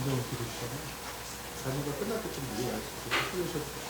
감정을 기르시잖아요. 자녀가 끝날 때쯤 이해할 수 있게 풀으셔도 돼요.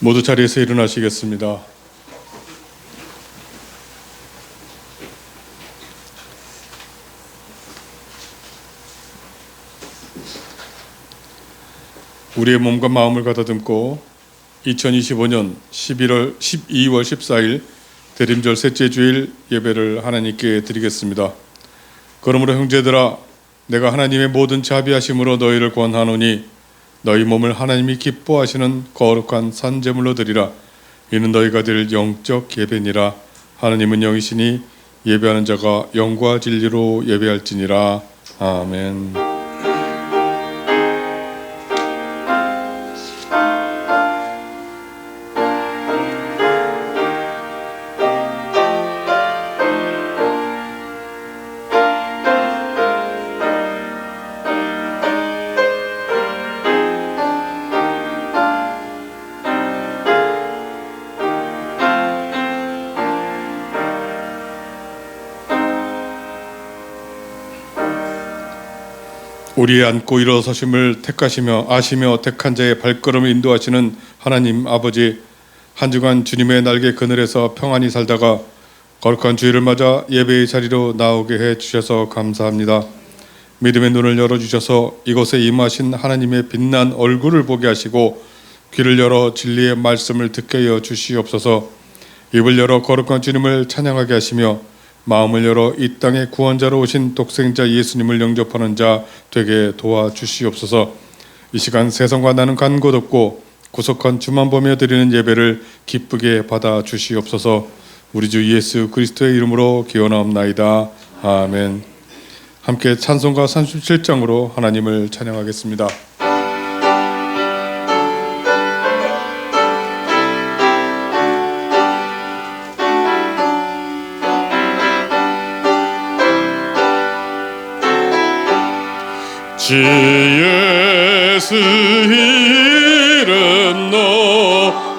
모두 자리에서 일어나시겠습니다. 우리의 몸과 마음을 가다듬고 2025년 12월 14일 대림절 셋째 주일 예배를 하나님께 드리겠습니다. 그러므로 형제들아, 내가 하나님의 모든 자비하심으로 너희를 권하노니 너희 몸을 하나님이 기뻐하시는 거룩한 산제물로 드리라. 이는 너희가 드릴 영적 예배니라. 하나님은 영이시니 예배하는 자가 영과 진리로 예배할지니라. 아멘. 우리의 앉고 일어서심을 택하시며 아시며 택한 자의 발걸음을 인도하시는 하나님 아버지, 한 주간 주님의 날개 그늘에서 평안히 살다가 거룩한 주일을 맞아 예배의 자리로 나오게 해주셔서 감사합니다. 믿음의 눈을 열어주셔서 이곳에 임하신 하나님의 빛난 얼굴을 보게 하시고 귀를 열어 진리의 말씀을 듣게 하여 주시옵소서. 입을 열어 거룩한 주님을 찬양하게 하시며 마음을 열어 이 땅의 구원자로 오신 독생자 예수님을 영접하는 자 되게 도와주시옵소서. 이 시간 세상과 나는 간 곳 없고 구속한 주만 보며 드리는 예배를 기쁘게 받아 주시옵소서. 우리 주 예수 그리스도의 이름으로 기원하옵나이다. 아멘. 함께 찬송가 37장으로 하나님을 찬양하겠습니다. 주 예수 이름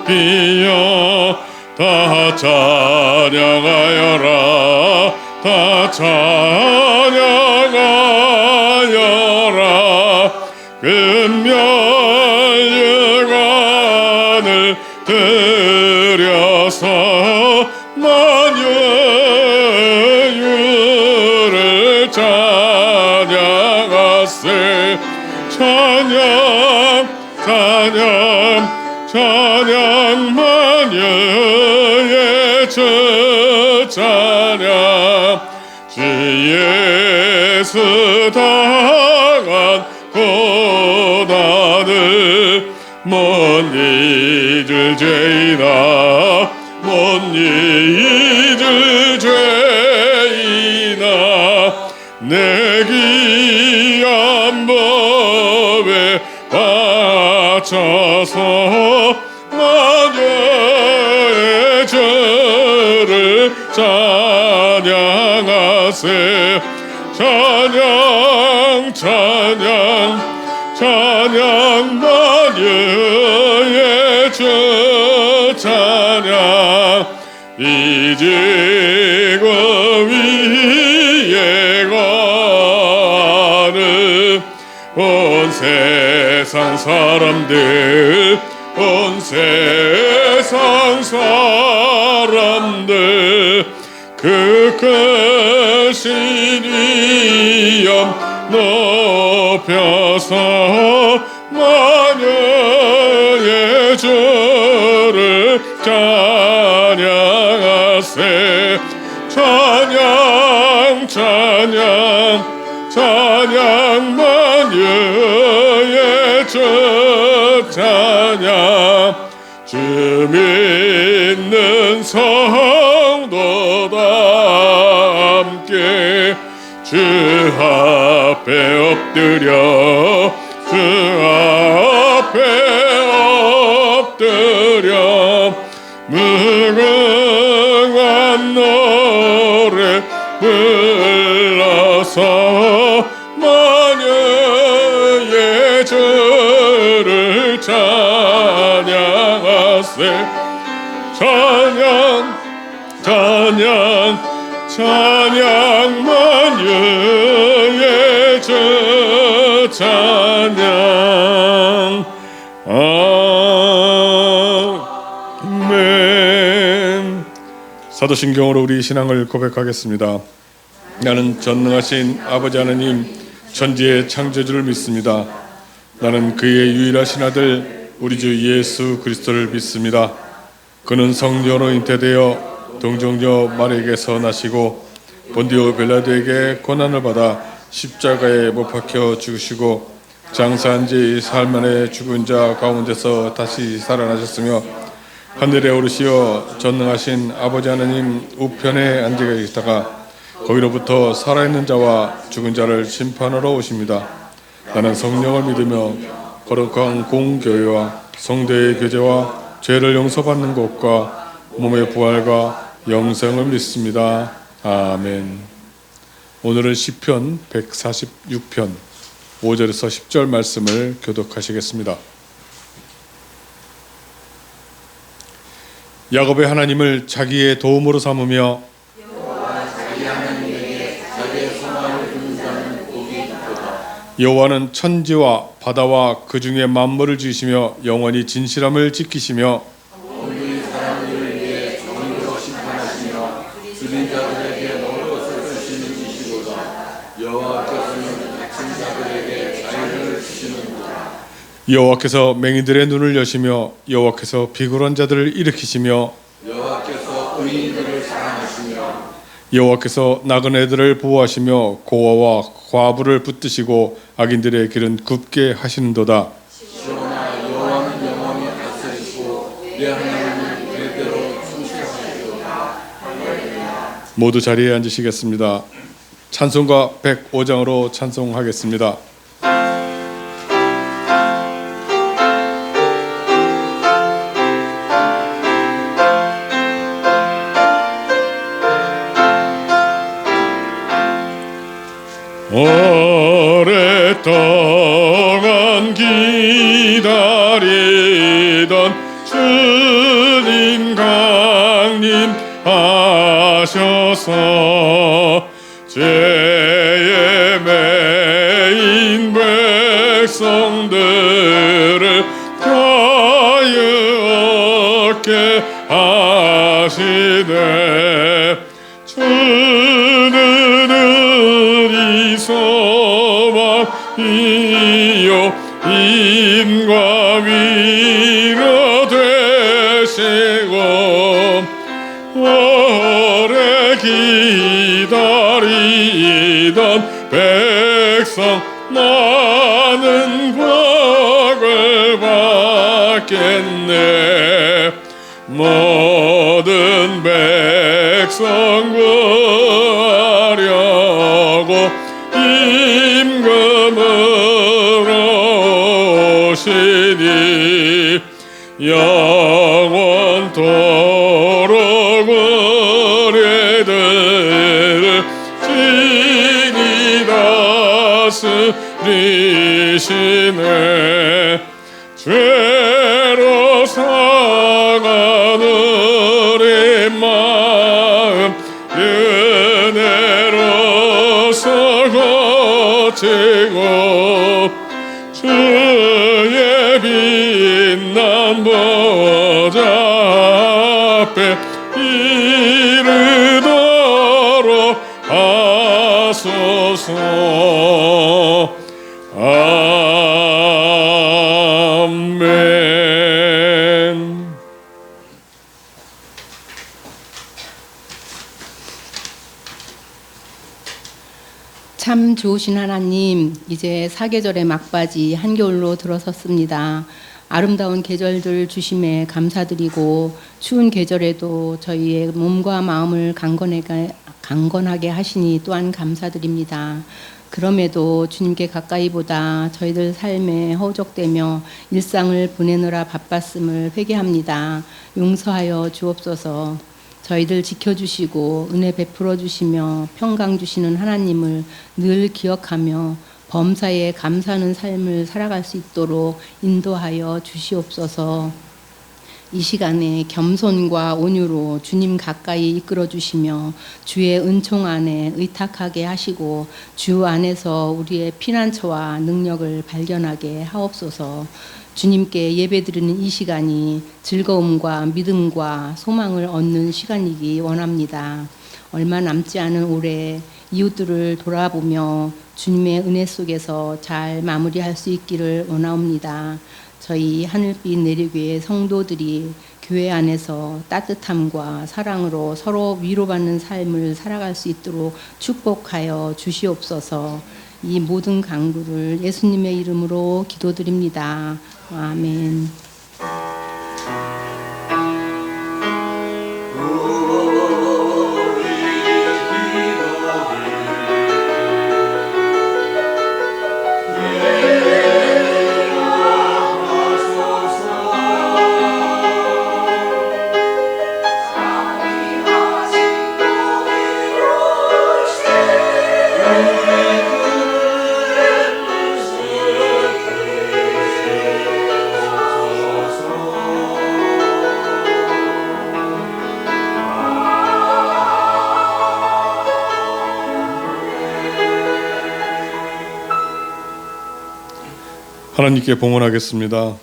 높이여 다 찬양하여라 다 찬양하여라 금멸유관을 들여서 만유를 찬양하세 찬양 찬양 찬양 만유의 주 찬양 주 예수 당한 고난을 못 잊을 죄이나 못 잊을 죄이나 내 귀한 법에 바쳐서 만유의 주를 찬양하세 찬양 찬양 찬양 만유의 주 찬양 이 지구 위에 가는 온 세상 사람들 온 세상 사람들 그 크신 위엄 높여서 만유의 주를 찬양하세 찬양 찬양 찬양 만유의 주 찬양 주 믿는 성도다 함께 주 앞에 엎드려 주 앞에 엎드려 무궁한 노래 불러서 만유의 주를 찬양하세 찬양 찬양 찬양 만유의 주 찬양 아멘. 사도신경으로 우리 신앙을 고백하겠습니다. 나는 전능하신 아버지 하나님 천지의 창조주를 믿습니다. 나는 그의 유일하신 아들 우리 주 예수 그리스도를 믿습니다. 그는 성령으로 잉태되어 동정녀 마리에게서 나시고 본디오 빌라도에게 고난을 받아 십자가에 못 박혀 죽으시고 장사한 지 사흘 만에 죽은 자 가운데서 다시 살아나셨으며 하늘에 오르시어 전능하신 아버지 하나님 우편에 앉아 계시다가 거기로부터 살아있는 자와 죽은 자를 심판하러 오십니다. 나는 성령을 믿으며 거룩한 공교회와 성도의 교제와 죄를 용서받는 것과 몸의 부활과 영생을 믿습니다. 아멘. 오늘은 시편 146편 5절에서 10절 말씀을 교독하시겠습니다. 야곱의 하나님을 자기의 도움으로 삼으며 여호와는 천지와 바다와 그 중에 만물을 지으시며 영원히 진실함을 지키시며 여호와께서 맹인들의 눈을 여시며 여호와께서 비굴한 자들을 일으키시며 여호와께서 의인들을 사랑하시며 여호와께서 나그네들을 보호하시며 고아와 과부를 붙드시고 악인들의 길은 굽게 하시는도다. 시온아 여호와는 영원히 다스리시고 내 하나님은 대대로 충실하시리로다. 모두 자리에 앉으시겠습니다. 찬송가 105장으로 찬송하겠습니다. 오래 오랫동안 기다리던 주님 강림하셔서 죄에 매인 백성들을 자유롭게 하시네. 주는 의리소망이요 힘과 위로 되시고 오래 기다리던 백성 많은 복을 받겠네. 모든 백성 구하려고 임금으로 오시니 영원토록 우리들을 친히 다스리시네. 죄로 상한 우리 마음 은혜로서 고치고 주의 빛난 보좌 앞에 이르도록 하소서. 아멘. 참 좋으신 하나님, 이제 사계절의 막바지 한겨울로 들어섰습니다. 아름다운 계절들 주심에 감사드리고 추운 계절에도 저희의 몸과 마음을 강건하게 하시니 또한 감사드립니다. 그럼에도 주님께 가까이보다 저희들 삶에 허우적대며 일상을 보내느라 바빴음을 회개합니다. 용서하여 주옵소서. 저희들 지켜주시고 은혜 베풀어 주시며 평강 주시는 하나님을 늘 기억하며 범사에 감사하는 삶을 살아갈 수 있도록 인도하여 주시옵소서. 이 시간에 겸손과 온유로 주님 가까이 이끌어 주시며 주의 은총 안에 의탁하게 하시고 주 안에서 우리의 피난처와 능력을 발견하게 하옵소서. 주님께 예배드리는 이 시간이 즐거움과 믿음과 소망을 얻는 시간이기 원합니다. 얼마 남지 않은 올해 이웃들을 돌아보며 주님의 은혜 속에서 잘 마무리할 수 있기를 원하옵니다. 저희 하늘빛 내리교회 성도들이 교회 안에서 따뜻함과 사랑으로 서로 위로받는 삶을 살아갈 수 있도록 축복하여 주시옵소서. 이 모든 간구를 예수님의 이름으로 기도드립니다. 아멘. 하나님께 봉헌하겠습니다.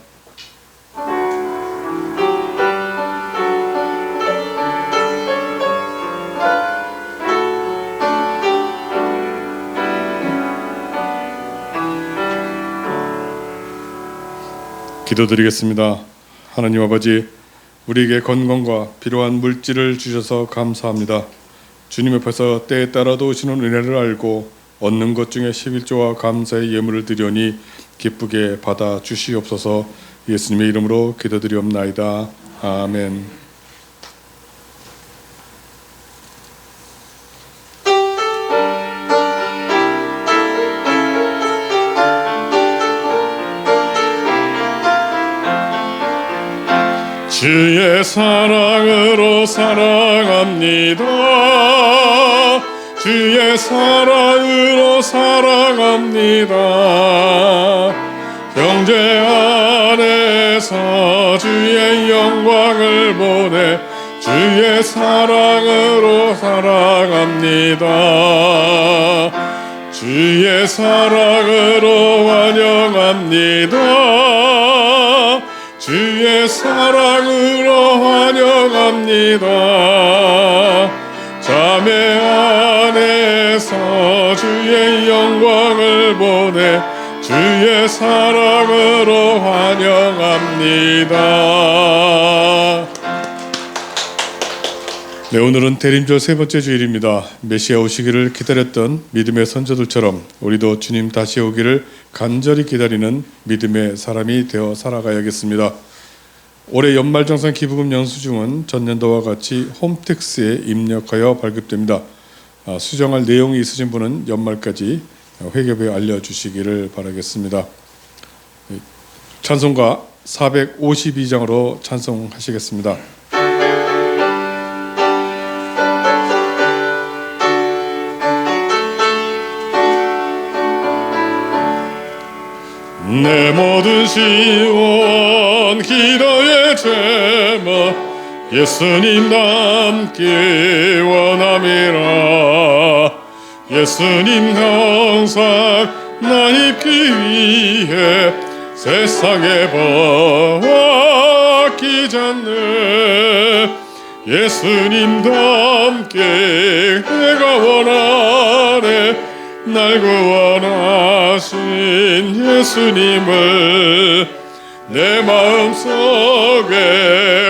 기도드리겠습니다. 하나님 아버지, 우리에게 건강과 필요한 물질을 주셔서 감사합니다. 주님 옆에서 때에 따라 도우시는 은혜를 알고 얻는 것 중에 11조와 감사의 예물을 드리오니 기쁘게 받아 주시옵소서. 예수님의 이름으로 기도드리옵나이다. 아멘. 주의 사랑으로 사랑합니다. 주의 사랑으로 살아갑니다. 형제 안에서 주의 영광을 보내 주의 사랑으로 살아갑니다. 주의 사랑으로 환영합니다. 주의 사랑으로 환영합니다. 자매 안에서 주의 영광을 보내 주의 사랑으로 환영합니다. 네, 오늘은 대림절 세 번째 주일입니다. 메시아 오시기를 기다렸던 믿음의 선조들처럼 우리도 주님 다시 오기를 간절히 기다리는 믿음의 사람이 되어 살아가야겠습니다. 올해 연말정산 기부금 영수증은 전년도와 같이 홈택스에 입력하여 발급됩니다. 수정할 내용이 있으신 분은 연말까지 회계부에 알려주시기를 바라겠습니다. 찬송가 452장으로 찬송하시겠습니다. 내 모든 시원 기도의 제목 예수님 닮기 원함이라. 예수님 형상 나 입기 위해 세상에 벗기 잖네. 예수님 닮게 내가 원하네. 날 구원하신 예수님을 내 마음속에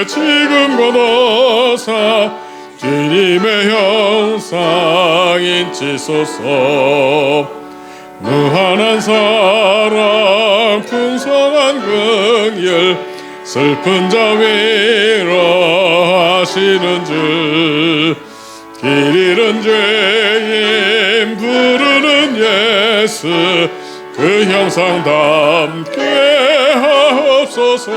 지금 거둬사 주님의 형상 인치소서. 무한한 사랑 풍성한 긍휼 슬픈 자 위로하시는 주. 길 잃은 죄인 부르는 예수 그 형상 닮게 하옵소서.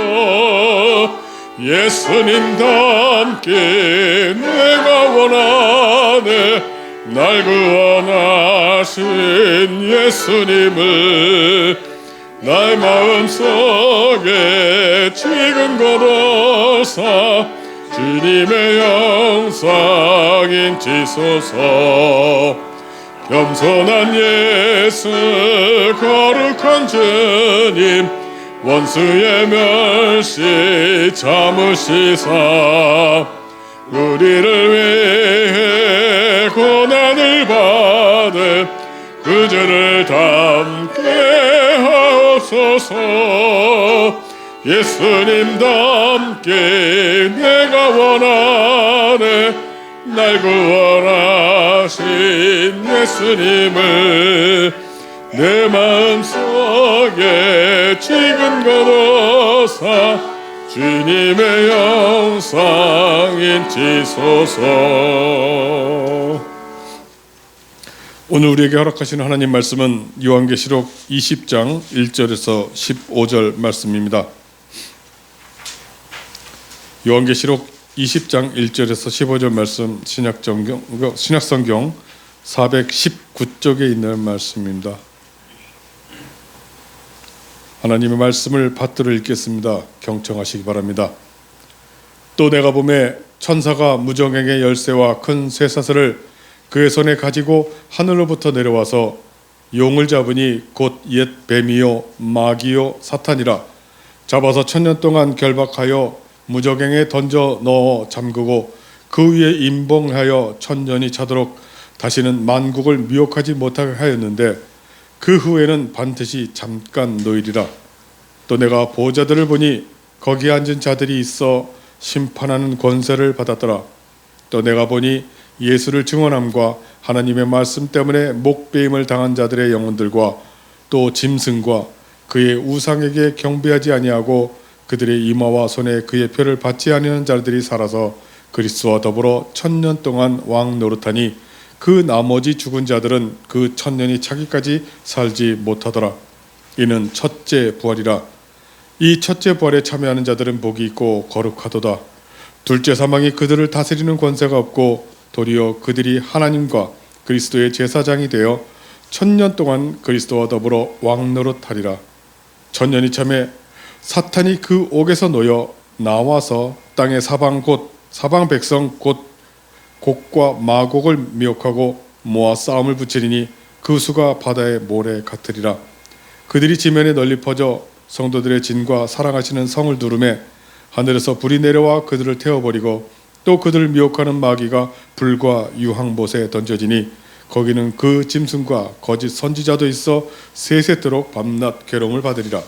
예수님 닮게 내가 원하네. 날 구원하신 예수님을 나의 마음속에 지금 걸어서 주님의 영상 인치소서. 겸손한 예수 거룩한 주님 원수의 멸시 참으시사 우리를 위해 고난을 받은 그 죄를 담게 하옵소서. 예수님 닮게 내가 원하네. 날 구원하신 예수님을 내 마음속에 지금 걸어사 주님의 영상 인치소서. 오늘 우리에게 허락하시는 하나님 말씀은 요한계시록 20장 1절에서 15절 말씀입니다. 요한계시록 20장 1절에서 15절 말씀 신약성경 419쪽에 있는 말씀입니다. 하나님의 말씀을 받들어 읽겠습니다. 경청하시기 바랍니다. 또 내가 보매 천사가 무정행의 열쇠와 큰 쇠사슬을 그의 손에 가지고 하늘로부터 내려와서 용을 잡으니 곧 옛 뱀이요 마귀요 사탄이라. 잡아서 1000년 동안 결박하여 무적행에 던져 넣어 잠그고 그 위에 임봉하여 1000년이 차도록 다시는 만국을 미혹하지 못하게 하였는데 그 후에는 반드시 잠깐 노일이라. 또 내가 보호자들을 보니 거기 앉은 자들이 있어 심판하는 권세를 받았더라. 또 내가 보니 예수를 증언함과 하나님의 말씀 때문에 목베임을 당한 자들의 영혼들과 또 짐승과 그의 우상에게 경배하지 아니하고 그들의 이마와 손에 그의 표를 받지 아니하는 자들이 살아서 그리스도와 더불어 1000년 동안 왕 노릇하니 그 나머지 죽은 자들은 그 1000년이 차기까지 살지 못하더라. 이는 첫째 부활이라. 이 첫째 부활에 참여하는 자들은 복이 있고 거룩하도다. 둘째 사망이 그들을 다스리는 권세가 없고 도리어 그들이 하나님과 그리스도의 제사장이 되어 1000년 동안 그리스도와 더불어 왕노릇하리라. 1000년이 참에 사탄이 그 옥에서 놓여 나와서 땅의 사방 백성 곧 곡과 마곡을 미혹하고 모아 싸움을 붙이리니 그 수가 바다의 모래 같으리라. 그들이 지면에 널리 퍼져 성도들의 진과 사랑하시는 성을 두르매 하늘에서 불이 내려와 그들을 태워버리고 또 그들을 미혹하는 마귀가 불과 유황못에 던져지니 거기는 그 짐승과 거짓 선지자도 있어 세세토록 밤낮 괴로움을 받으리라.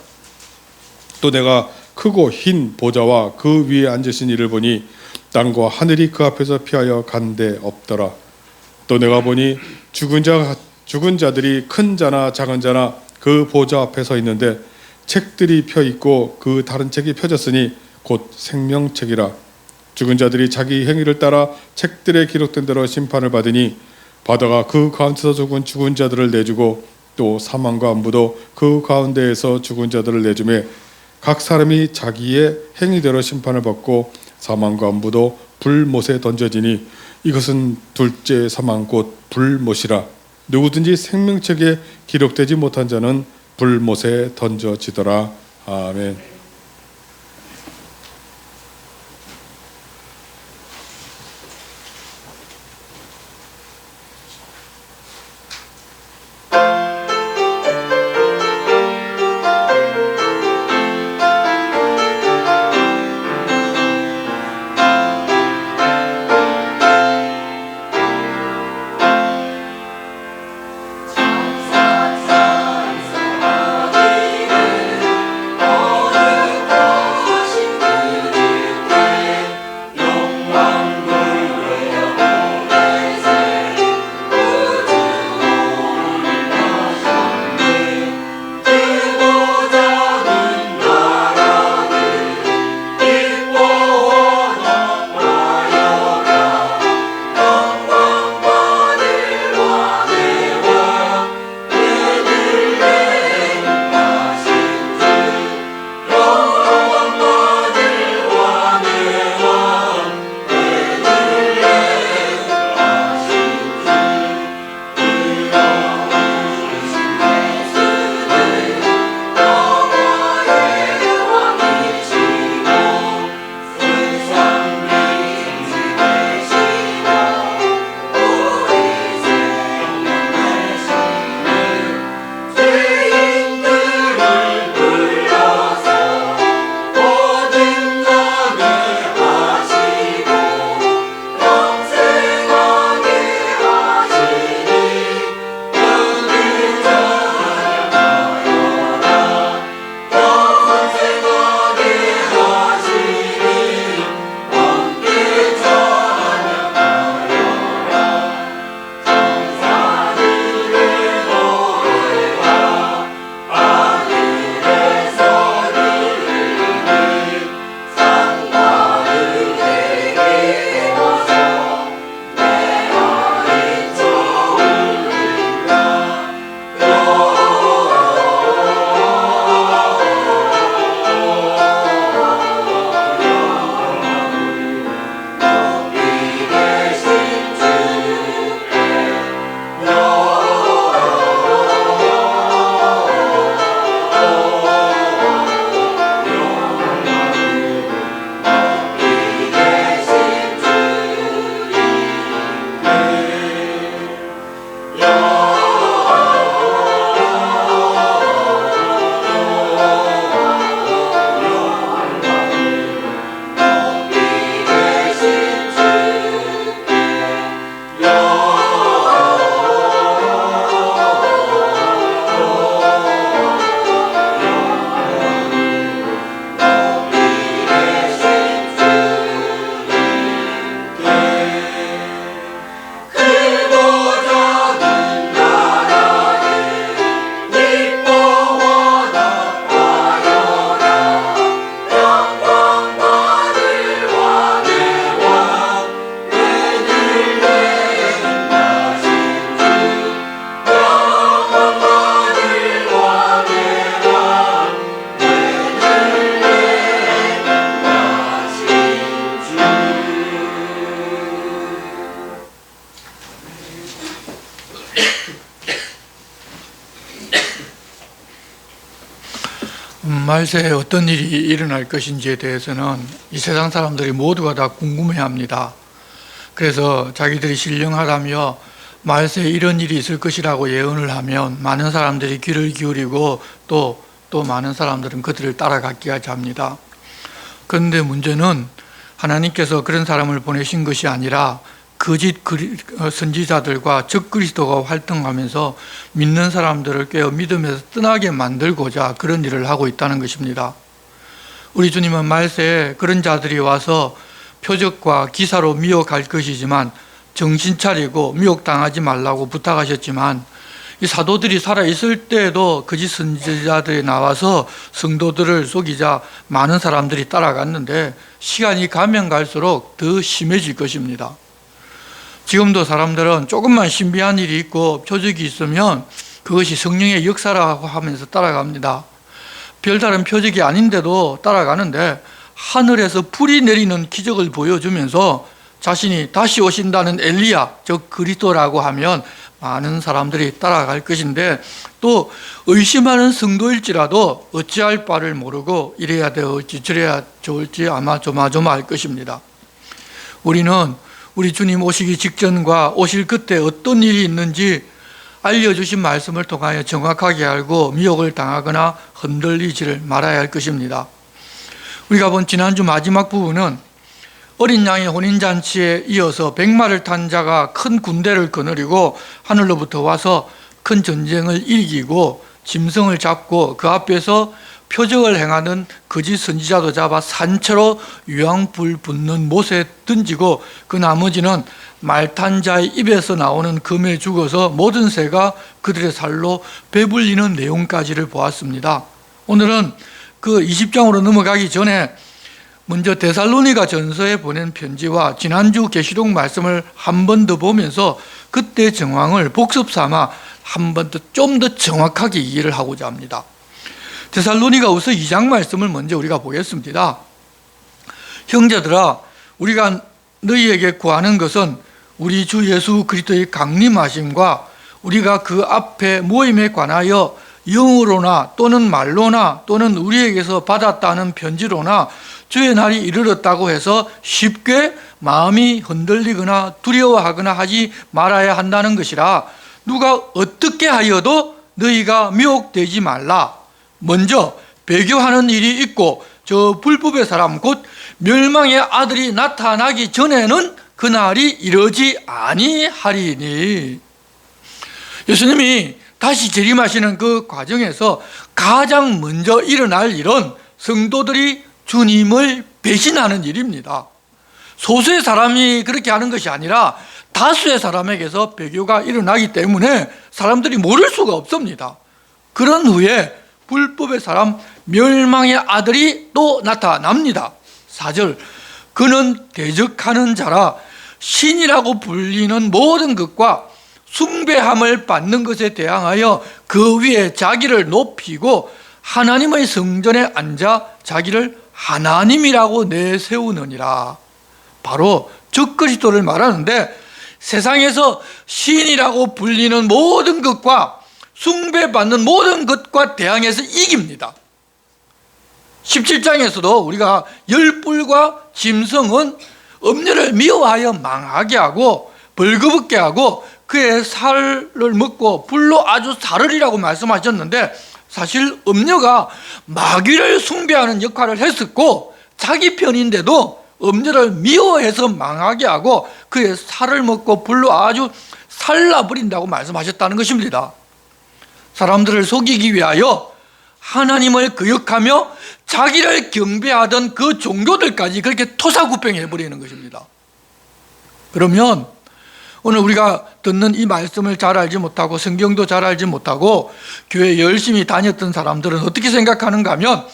또 내가 크고 흰 보좌와 그 위에 앉으신 이를 보니 땅과 하늘이 그 앞에서 피하여 간데 없더라. 또 내가 보니 죽은 자들이 큰 자나 작은 자나 그 보좌 앞에 서 있는데 책들이 펴 있고 그 다른 책이 펴졌으니 곧 생명책이라. 죽은 자들이 자기 행위를 따라 책들에 기록된 대로 심판을 받으니 바다가 그 가운데서 죽은 자들을 내주고 또 사망과 안부도 그 가운데에서 죽은 자들을 내주매 각 사람이 자기의 행위대로 심판을 받고 사망과 안부도 불못에 던져지니 이것은 둘째 사망 곧 불못이라. 누구든지 생명책에 기록되지 못한 자는 불못에 던져지더라. 아멘. 오늘 말세에 어떤 일이 일어날 것인지에 대해서는 이 세상 사람들이 모두가 다 궁금해합니다. 그래서 자기들이 신령하다며 말세에 이런 일이 있을 것이라고 예언을 하면 많은 사람들이 귀를 기울이고 또 많은 사람들은 그들을 따라가기까지 합니다. 그런데 문제는 하나님께서 그런 사람을 보내신 것이 아니라 거짓 선지자들과 적그리스도가 활동하면서 믿는 사람들을 깨어 믿음에서 떠나게 만들고자 그런 일을 하고 있다는 것입니다. 우리 주님은 말세에 그런 자들이 와서 표적과 기사로 미혹할 것이지만 정신 차리고 미혹당하지 말라고 부탁하셨지만 이 사도들이 살아있을 때에도 거짓 선지자들이 나와서 성도들을 속이자 많은 사람들이 따라갔는데 시간이 가면 갈수록 더 심해질 것입니다. 지금도 사람들은 조금만 신비한 일이 있고 표적이 있으면 그것이 성령의 역사라고 하면서 따라갑니다. 별다른 표적이 아닌데도 따라가는데 하늘에서 불이 내리는 기적을 보여주면서 자신이 다시 오신다는 엘리야, 즉 그리스도라고 하면 많은 사람들이 따라갈 것인데 또 의심하는 성도일지라도 어찌할 바를 모르고 이래야 되었지 저래야 좋을지 아마 조마조마할 것입니다. 우리는 우리 주님 오시기 직전과 오실 그때 어떤 일이 있는지 알려주신 말씀을 통하여 정확하게 알고 미혹을 당하거나 흔들리지를 말아야 할 것입니다. 우리가 본 지난주 마지막 부분은 어린 양의 혼인잔치에 이어서 백마를 탄 자가 큰 군대를 거느리고 하늘로부터 와서 큰 전쟁을 이기고 짐승을 잡고 그 앞에서 표적을 행하는 거짓 선지자도 잡아 산채로 유황불 붙는 못에 던지고 그 나머지는 말 탄 자의 입에서 나오는 금에 죽어서 모든 새가 그들의 살로 배불리는 내용까지를 보았습니다. 오늘은 그 20장으로 넘어가기 전에 먼저 데살로니가 전서에 보낸 편지와 지난주 계시록 말씀을 한 번 더 보면서 그때 정황을 복습 삼아 한 번 더 좀 더 정확하게 이해를 하고자 합니다. 데살로니가 우서 2장 말씀을 먼저 우리가 보겠습니다. 형제들아, 우리가 너희에게 구하는 것은 우리 주 예수 그리스도의 강림하심과 우리가 그 앞에 모임에 관하여 영으로나 또는 말로나 또는 우리에게서 받았다는 편지로나 주의 날이 이르렀다고 해서 쉽게 마음이 흔들리거나 두려워하거나 하지 말아야 한다는 것이라. 누가 어떻게 하여도 너희가 미혹되지 말라. 먼저 배교하는 일이 있고 저 불법의 사람 곧 멸망의 아들이 나타나기 전에는 그날이 이르지 아니하리니. 예수님이 다시 재림하시는 그 과정에서 가장 먼저 일어날 일은 성도들이 주님을 배신하는 일입니다. 소수의 사람이 그렇게 하는 것이 아니라 다수의 사람에게서 배교가 일어나기 때문에 사람들이 모를 수가 없습니다. 그런 후에 불법의 사람 멸망의 아들이 또 나타납니다. 4절, 그는 대적하는 자라 신이라고 불리는 모든 것과 숭배함을 받는 것에 대항하여 그 위에 자기를 높이고 하나님의 성전에 앉아 자기를 하나님이라고 내세우느니라. 바로 적그리스도를 말하는데 세상에서 신이라고 불리는 모든 것과 숭배받는 모든 것과 대항해서 이깁니다. 17장에서도 우리가 열불과 짐승은 음녀를 미워하여 망하게 하고 벌거벗게 하고 그의 살을 먹고 불로 아주 사르리라고 말씀하셨는데 사실 음녀가 마귀를 숭배하는 역할을 했었고 자기 편인데도 음녀를 미워해서 망하게 하고 그의 살을 먹고 불로 아주 살라버린다고 말씀하셨다는 것입니다. 사람들을 속이기 위하여 하나님을 거역하며 자기를 경배하던 그 종교들까지 그렇게 토사구팽해버리는 것입니다. 그러면 오늘 우리가 듣는 이 말씀을 잘 알지 못하고 성경도 잘 알지 못하고 교회 열심히 다녔던 사람들은 어떻게 생각하는가 하면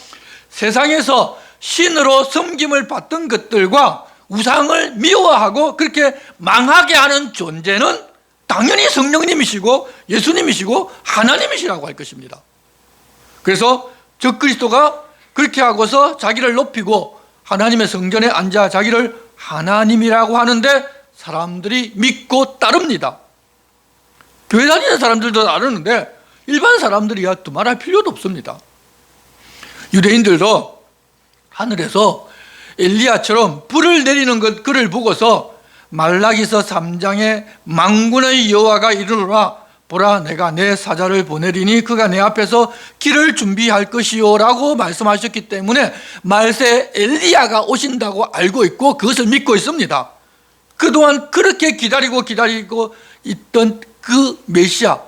세상에서 신으로 섬김을 받던 것들과 우상을 미워하고 그렇게 망하게 하는 존재는 당연히 성령님이시고 예수님이시고 하나님이시라고 할 것입니다. 그래서 적그리스도가 그렇게 하고서 자기를 높이고 하나님의 성전에 앉아 자기를 하나님이라고 하는데 사람들이 믿고 따릅니다. 교회 다니는 사람들도 따르는데 일반 사람들이야 두말할 필요도 없습니다. 유대인들도 하늘에서 엘리야처럼 불을 내리는 그를 보고서 말라기서 3장에 만군의 여호와가 이르노라 보라 내가 내 사자를 보내리니 그가 내 앞에서 길을 준비할 것이요 라고 말씀하셨기 때문에 말세 엘리야가 오신다고 알고 있고 그것을 믿고 있습니다. 그동안 그렇게 기다리고 있던 그 메시아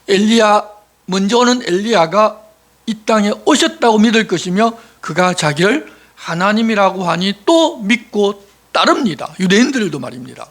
엘리야, 먼저 오는 엘리야가 이 땅에 오셨다고 믿을 것이며 그가 자기를 하나님이라고 하니 또 믿고 따릅니다. 유대인들도 말입니다.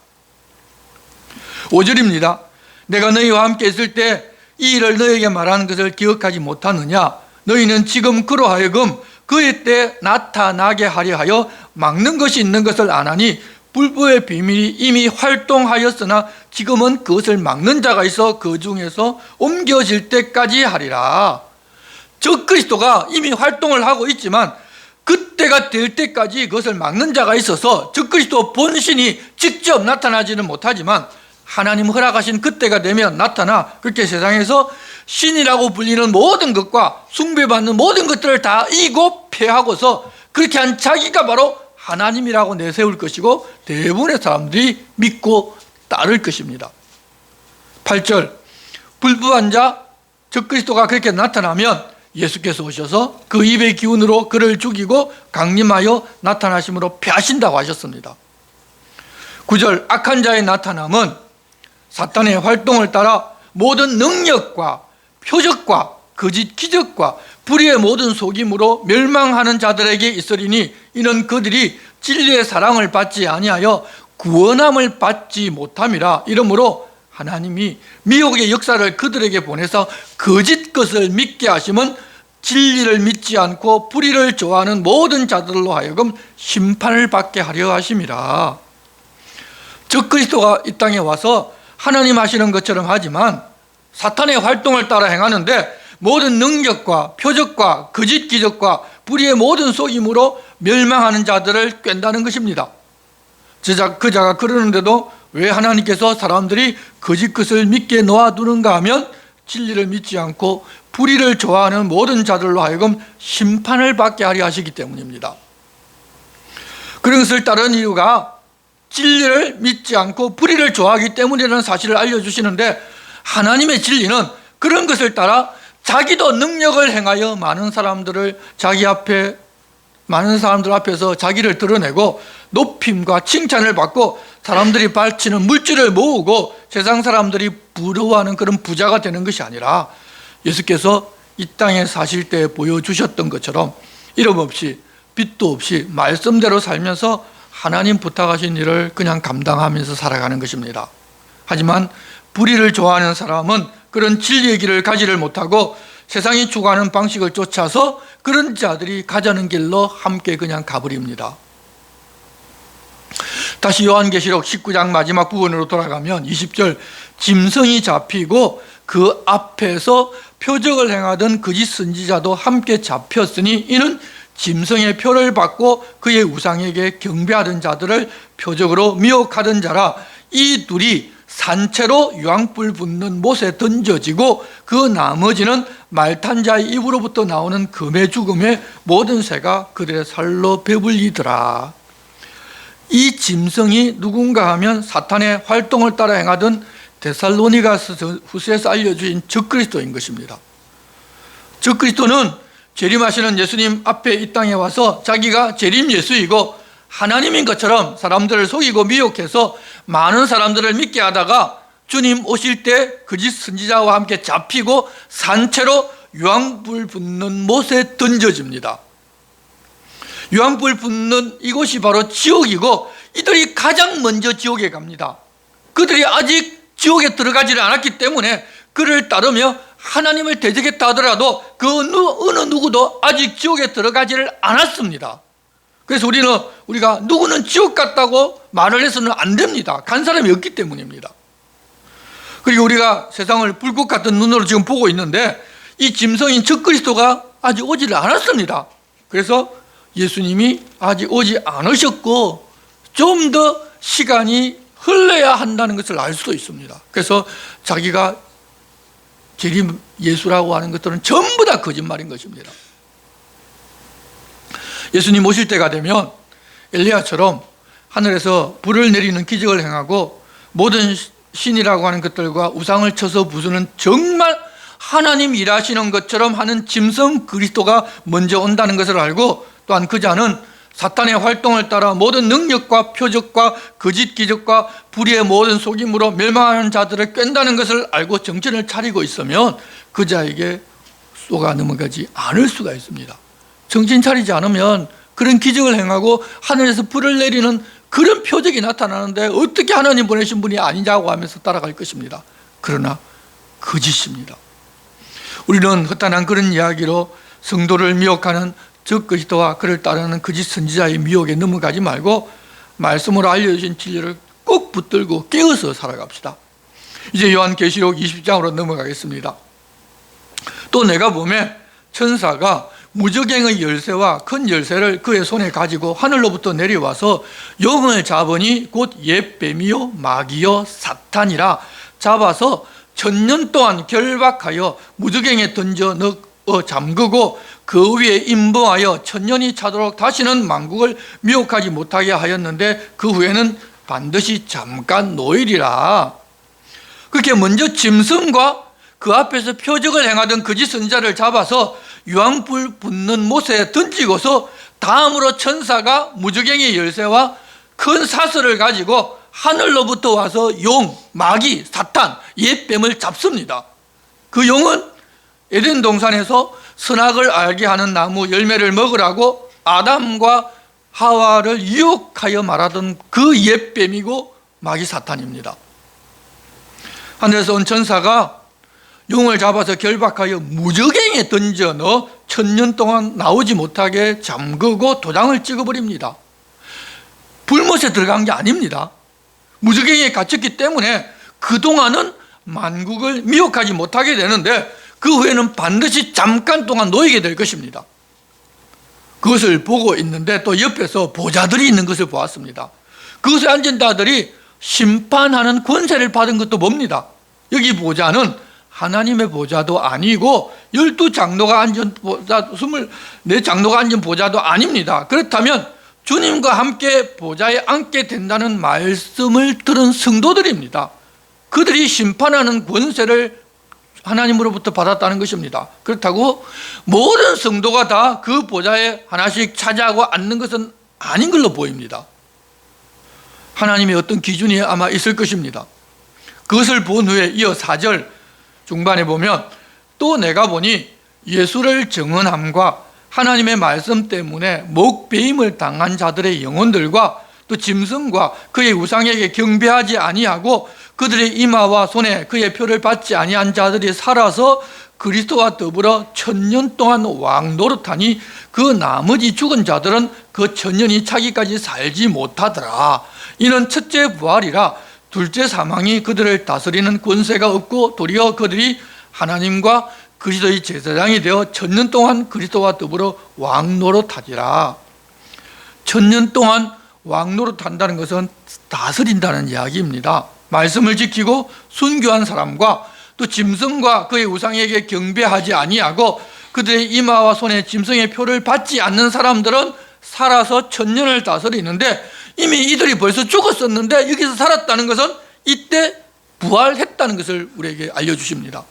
5절입니다. 내가 너희와 함께 있을 때 이 일을 너희에게 말하는 것을 기억하지 못하느냐? 너희는 지금 그로 하여금 그의 때 나타나게 하려 하여 막는 것이 있는 것을 아나니 불법의 비밀이 이미 활동하였으나 지금은 그것을 막는 자가 있어 그 중에서 옮겨질 때까지 하리라. 적그리스도가 이미 활동을 하고 있지만 그때가 될 때까지 그것을 막는 자가 있어서 적그리스도 본신이 직접 나타나지는 못하지만 하나님 허락하신 그때가 되면 나타나 그렇게 세상에서 신이라고 불리는 모든 것과 숭배받는 모든 것들을 다 이기고 패하고서 그렇게 한 자기가 바로 하나님이라고 내세울 것이고 대부분의 사람들이 믿고 따를 것입니다. 8절 불법한 자 적그리스도가 그렇게 나타나면 예수께서 오셔서 그 입의 기운으로 그를 죽이고 강림하여 나타나심으로 패하신다고 하셨습니다. 9절 악한 자의 나타남은 사탄의 활동을 따라 모든 능력과 표적과 거짓 기적과 불의의 모든 속임으로 멸망하는 자들에게 있으리니 이는 그들이 진리의 사랑을 받지 아니하여 구원함을 받지 못함이라. 이러므로 하나님이 미혹의 역사를 그들에게 보내서 거짓 것을 믿게 하심은 진리를 믿지 않고 불의를 좋아하는 모든 자들로 하여금 심판을 받게 하려 하심이라. 적그리스도가 이 땅에 와서 하나님 하시는 것처럼 하지만 사탄의 활동을 따라 행하는데 모든 능력과 표적과 거짓 기적과 불의의 모든 속임으로 멸망하는 자들을 깬다는 것입니다. 그 자가 그러는데도 왜 하나님께서 사람들이 거짓 것을 믿게 놓아두는가 하면 진리를 믿지 않고 불의를 좋아하는 모든 자들로 하여금 심판을 받게 하려 하시기 때문입니다. 그런 것을 따르는 이유가 진리를 믿지 않고 불의를 좋아하기 때문이라는 사실을 알려주시는데 하나님의 진리는 그런 것을 따라 자기도 능력을 행하여 많은 사람들 앞에서 자기를 드러내고 높임과 칭찬을 받고 사람들이 바치는 물질을 모으고 세상 사람들이 부러워하는 그런 부자가 되는 것이 아니라 예수께서 이 땅에 사실 때 보여주셨던 것처럼 이름 없이 빚도 없이 말씀대로 살면서 하나님 부탁하신 일을 그냥 감당하면서 살아가는 것입니다. 하지만 불의를 좋아하는 사람은 그런 진리의 길을 가지를 못하고 세상이 추구하는 방식을 쫓아서 그런 자들이 가자는 길로 함께 그냥 가버립니다. 다시 요한계시록 19장 마지막 부분으로 돌아가면 20절 짐승이 잡히고 그 앞에서 표적을 행하던 거짓 선지자도 함께 잡혔으니 이는 짐승의 표를 받고 그의 우상에게 경배하던 자들을 표적으로 미혹하던 자라. 이 둘이 산채로 유황불 붙는 못에 던져지고 그 나머지는 말탄 자의 입으로부터 나오는 금의 죽음에 모든 새가 그들의 살로 배불리더라. 이 짐승이 누군가 하면 사탄의 활동을 따라 행하던 데살로니가서 후서에서 알려주신 적그리스도인 것입니다. 적그리스도는 재림하시는 예수님 앞에 이 땅에 와서 자기가 재림 예수이고 하나님인 것처럼 사람들을 속이고 미혹해서 많은 사람들을 믿게 하다가 주님 오실 때 거짓 선지자와 함께 잡히고 산채로 유황불 붙는 못에 던져집니다. 유황불 붙는 이곳이 바로 지옥이고 이들이 가장 먼저 지옥에 갑니다. 그들이 아직 지옥에 들어가지를 않았기 때문에 그를 따르며 하나님을 대적했다 하더라도 그 어느 누구도 아직 지옥에 들어가지를 않았습니다. 그래서 우리가 누구는 지옥 갔다고 말을 해서는 안 됩니다. 간 사람이 없기 때문입니다. 그리고 우리가 세상을 불꽃 같은 눈으로 지금 보고 있는데 이 짐승인 적그리스도가 아직 오지를 않았습니다. 그래서 예수님이 아직 오지 않으셨고 좀 더 시간이 흘러야 한다는 것을 알 수도 있습니다. 그래서 자기가 재림 예수라고 하는 것들은 전부 다 거짓말인 것입니다. 예수님 오실 때가 되면 엘리야처럼 하늘에서 불을 내리는 기적을 행하고 모든 신이라고 하는 것들과 우상을 쳐서 부수는 정말 하나님 일하시는 것처럼 하는 짐승 그리스도가 먼저 온다는 것을 알고, 또한 그 자는 사탄의 활동을 따라 모든 능력과 표적과 거짓 기적과 불의의 모든 속임으로 멸망하는 자들을 깬다는 것을 알고 정신을 차리고 있으면 그 자에게 쏘가 넘어가지 않을 수가 있습니다. 정신 차리지 않으면 그런 기적을 행하고 하늘에서 불을 내리는 그런 표적이 나타나는데 어떻게 하나님 보내신 분이 아니냐고 하면서 따라갈 것입니다. 그러나 거짓입니다. 우리는 허탄한 그런 이야기로 성도를 미혹하는 적그리스도와 그를 따르는 거짓 선지자의 미혹에 넘어가지 말고 말씀으로 알려주신 진리를 꼭 붙들고 깨어서 살아갑시다. 이제 요한계시록 20장으로 넘어가겠습니다. 또 내가 보매 천사가 무저갱의 열쇠와 큰 열쇠를 그의 손에 가지고 하늘로부터 내려와서 영을 잡으니 곧 옛뱀이요 마귀요 사탄이라, 잡아서 1000년 동안 결박하여 무저갱에 던져 넣어 잠그고 그 위에 임보하여 1000년이 차도록 다시는 만국을 미혹하지 못하게 하였는데 그 후에는 반드시 잠깐 노일이라. 그렇게 먼저 짐승과 그 앞에서 표적을 행하던 거짓 선지자를 잡아서 유황불 붙는 못에 던지고서 다음으로 천사가 무저갱의 열쇠와 큰 사슬을 가지고 하늘로부터 와서 용, 마귀, 사탄, 옛뱀을 잡습니다. 그 용은 에덴 동산에서 선악을 알게 하는 나무 열매를 먹으라고 아담과 하와를 유혹하여 말하던 그 옛뱀이고 마귀 사탄입니다. 하늘에서 온 천사가 용을 잡아서 결박하여 무저갱에 던져 넣어 1000년 동안 나오지 못하게 잠그고 도장을 찍어버립니다. 불못에 들어간 게 아닙니다. 무저갱에 갇혔기 때문에 그동안은 만국을 미혹하지 못하게 되는데 그 후에는 반드시 잠깐 동안 놓이게 될 것입니다. 그것을 보고 있는데 또 옆에서 보좌들이 있는 것을 보았습니다. 그것에 앉은 자들이 심판하는 권세를 받은 것도 봅니다. 여기 보좌는 하나님의 보좌도 아니고 12장로가 앉은 보좌, 24장로가 앉은 보좌도 아닙니다. 그렇다면 주님과 함께 보좌에 앉게 된다는 말씀을 들은 성도들입니다. 그들이 심판하는 권세를 하나님으로부터 받았다는 것입니다. 그렇다고 모든 성도가 다 그 보좌에 하나씩 차지하고 앉는 것은 아닌 걸로 보입니다. 하나님의 어떤 기준이 아마 있을 것입니다. 그것을 본 후에 이어 4절 중반에 보면 또 내가 보니 예수를 증언함과 하나님의 말씀 때문에 목배임을 당한 자들의 영혼들과 또 짐승과 그의 우상에게 경배하지 아니하고 그들의 이마와 손에 그의 표를 받지 아니한 자들이 살아서 그리스도와 더불어 1000년 동안 왕노릇하니 그 나머지 죽은 자들은 그 1000년이 차기까지 살지 못하더라. 이는 첫째 부활이라 둘째 사망이 그들을 다스리는 권세가 없고 도리어 그들이 하나님과 그리스도의 제사장이 되어 1000년 동안 그리스도와 더불어 왕노릇하리라. 1000년 동안 왕노릇한다는 것은 다스린다는 이야기입니다. 말씀을 지키고 순교한 사람과 또 짐승과 그의 우상에게 경배하지 아니하고 그들의 이마와 손에 짐승의 표를 받지 않는 사람들은 살아서 1000년을 다스리는데 이미 이들이 벌써 죽었었는데 여기서 살았다는 것은 이때 부활했다는 것을 우리에게 알려주십니다.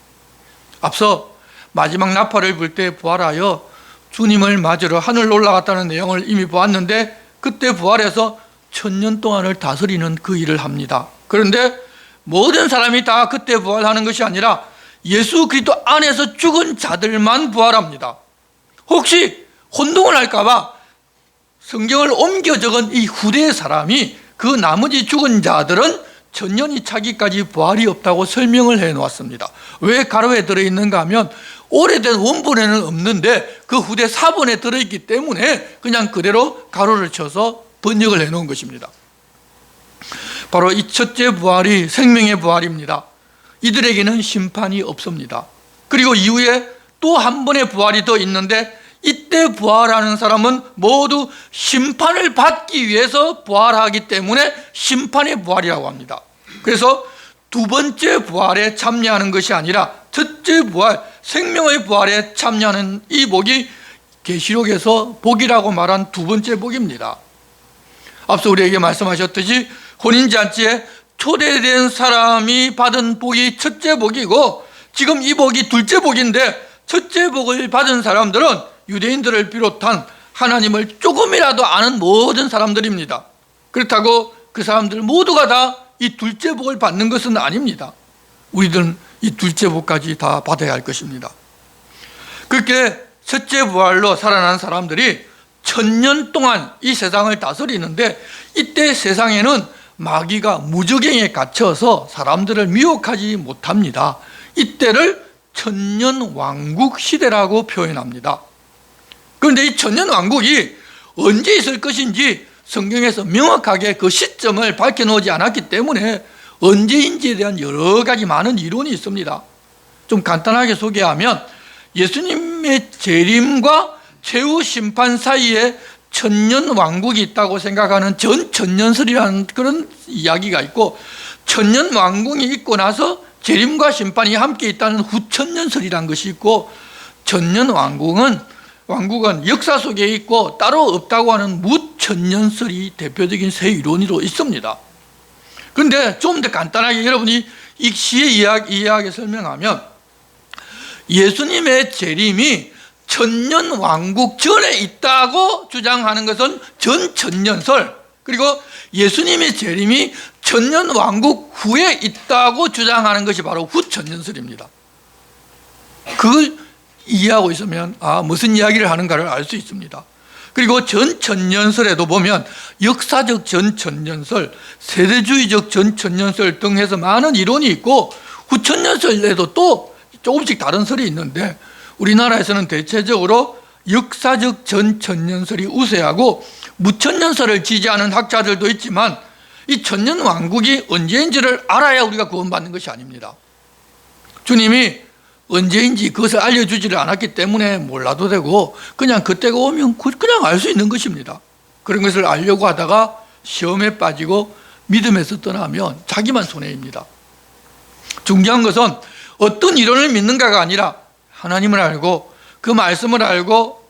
앞서 마지막 나팔을 불 때 부활하여 주님을 맞으러 하늘로 올라갔다는 내용을 이미 보았는데 그때 부활해서 1000년 동안을 다스리는 그 일을 합니다. 그런데 모든 사람이 다 그때 부활하는 것이 아니라 예수 그리스도 안에서 죽은 자들만 부활합니다. 혹시 혼동을 할까 봐 성경을 옮겨 적은 이 후대의 사람이 그 나머지 죽은 자들은 1000년이 차기까지 부활이 없다고 설명을 해 놓았습니다. 왜 가로에 들어있는가 하면 오래된 원본에는 없는데 그 후대 사본에 들어있기 때문에 그냥 그대로 가로를 쳐서 번역을 해 놓은 것입니다. 바로 이 첫째 부활이 생명의 부활입니다. 이들에게는 심판이 없습니다. 그리고 이후에 또 한 번의 부활이 더 있는데 이때 부활하는 사람은 모두 심판을 받기 위해서 부활하기 때문에 심판의 부활이라고 합니다. 그래서 두 번째 부활에 참여하는 것이 아니라 첫째 부활, 생명의 부활에 참여하는 이 복이 계시록에서 복이라고 말한 두 번째 복입니다. 앞서 우리에게 말씀하셨듯이 혼인잔치에 초대된 사람이 받은 복이 첫째 복이고, 지금 이 복이 둘째 복인데, 첫째 복을 받은 사람들은 유대인들을 비롯한 하나님을 조금이라도 아는 모든 사람들입니다. 그렇다고 그 사람들 모두가 다 이 둘째 복을 받는 것은 아닙니다. 우리들은 이 둘째 복까지 다 받아야 할 것입니다. 그렇게 첫째 부활로 살아난 사람들이 1000년 동안 이 세상을 다스리는데, 이때 세상에는 마귀가 무저갱에 갇혀서 사람들을 미혹하지 못합니다. 이때를 천년왕국 시대라고 표현합니다. 그런데 이 천년왕국이 언제 있을 것인지 성경에서 명확하게 그 시점을 밝혀놓지 않았기 때문에 언제인지에 대한 여러 가지 많은 이론이 있습니다. 좀 간단하게 소개하면, 예수님의 재림과 최후 심판 사이에 천년왕국이 있다고 생각하는 전천년설이라는 그런 이야기가 있고, 천년왕국이 있고 나서 재림과 심판이 함께 있다는 후천년설이라는 것이 있고, 천년왕국은 역사 속에 있고 따로 없다고 하는 무천년설이 대표적인 세 이론으로 있습니다. 그런데 좀 더 간단하게 여러분이 이 시의 이해하게 설명하면, 예수님의 재림이 천년왕국 전에 있다고 주장하는 것은 전천년설, 그리고 예수님의 재림이 천년왕국 후에 있다고 주장하는 것이 바로 후천년설입니다. 그걸 이해하고 있으면 무슨 이야기를 하는가를 알 수 있습니다. 그리고 전천년설에도 보면 역사적 전천년설, 세대주의적 전천년설 등 해서 많은 이론이 있고, 후천년설에도 또 조금씩 다른 설이 있는데, 우리나라에서는 대체적으로 역사적 전천년설이 우세하고 무천년설을 지지하는 학자들도 있지만, 이 천년왕국이 언제인지를 알아야 우리가 구원받는 것이 아닙니다. 주님이 언제인지 그것을 알려주지를 않았기 때문에 몰라도 되고, 그냥 그때가 오면 그냥 알 수 있는 것입니다. 그런 것을 알려고 하다가 시험에 빠지고 믿음에서 떠나면 자기만 손해입니다. 중요한 것은 어떤 이론을 믿는가가 아니라 하나님을 알고 그 말씀을 알고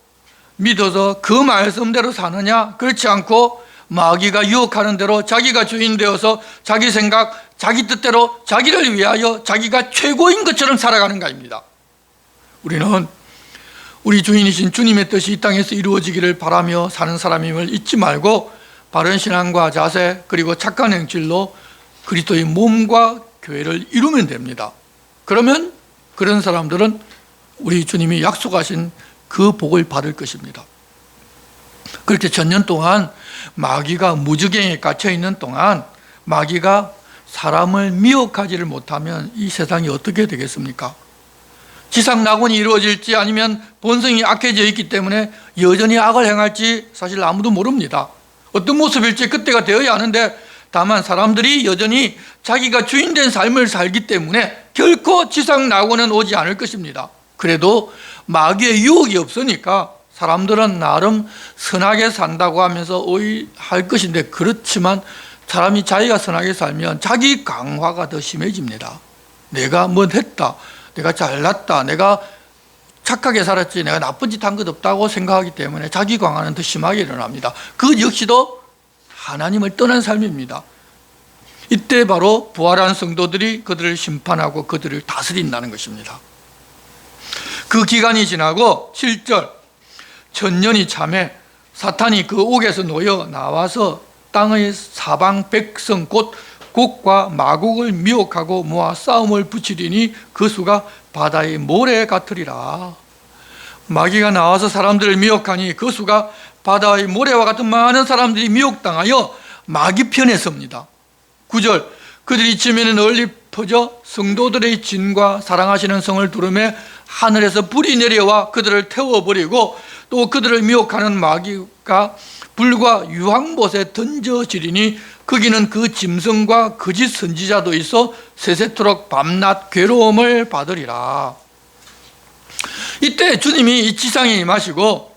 믿어서 그 말씀대로 사느냐, 그렇지 않고 마귀가 유혹하는 대로 자기가 주인 되어서 자기 생각, 자기 뜻대로 자기를 위하여 자기가 최고인 것처럼 살아가는가입니다. 우리는 우리 주인이신 주님의 뜻이 이 땅에서 이루어지기를 바라며 사는 사람임을 잊지 말고, 바른 신앙과 자세 그리고 착한 행실로 그리스도의 몸과 교회를 이루면 됩니다. 그러면 그런 사람들은 우리 주님이 약속하신 그 복을 받을 것입니다. 그렇게 천년 동안 마귀가 무저갱에 갇혀 있는 동안 마귀가 사람을 미혹하지를 못하면 이 세상이 어떻게 되겠습니까? 지상낙원이 이루어질지 아니면 본성이 악해져 있기 때문에 여전히 악을 행할지 사실 아무도 모릅니다. 어떤 모습일지 그때가 되어야 하는데, 다만 사람들이 여전히 자기가 주인된 삶을 살기 때문에 결코 지상낙원은 오지 않을 것입니다. 그래도 마귀의 유혹이 없으니까 사람들은 나름 선하게 산다고 하면서 오해할 것인데, 그렇지만 사람이 자기가 선하게 살면 자기 강화가 더 심해집니다. 내가 뭐 했다, 내가 잘났다, 내가 착하게 살았지, 내가 나쁜 짓 한 것 없다고 생각하기 때문에 자기 강화는 더 심하게 일어납니다. 그 역시도 하나님을 떠난 삶입니다. 이때 바로 부활한 성도들이 그들을 심판하고 그들을 다스린다는 것입니다. 그 기간이 지나고 7절, 천년이 참해 사탄이 그 옥에서 놓여 나와서 땅의 사방 백성 곧 곡과 마곡을 미혹하고 모아 싸움을 붙이리니 그 수가 바다의 모래 같으리라. 마귀가 나와서 사람들을 미혹하니 그 수가 바다의 모래와 같은 많은 사람들이 미혹당하여 마귀 편에 섭니다. 9절, 그들이 지면에 널리 퍼져 성도들의 진과 사랑하시는 성을 두르매 하늘에서 불이 내려와 그들을 태워버리고, 또 그들을 미혹하는 마귀가 불과 유황못에 던져지리니 거기는 그 짐승과 거짓 선지자도 있어 세세토록 밤낮 괴로움을 받으리라. 이때 주님이 이 지상에 임하시고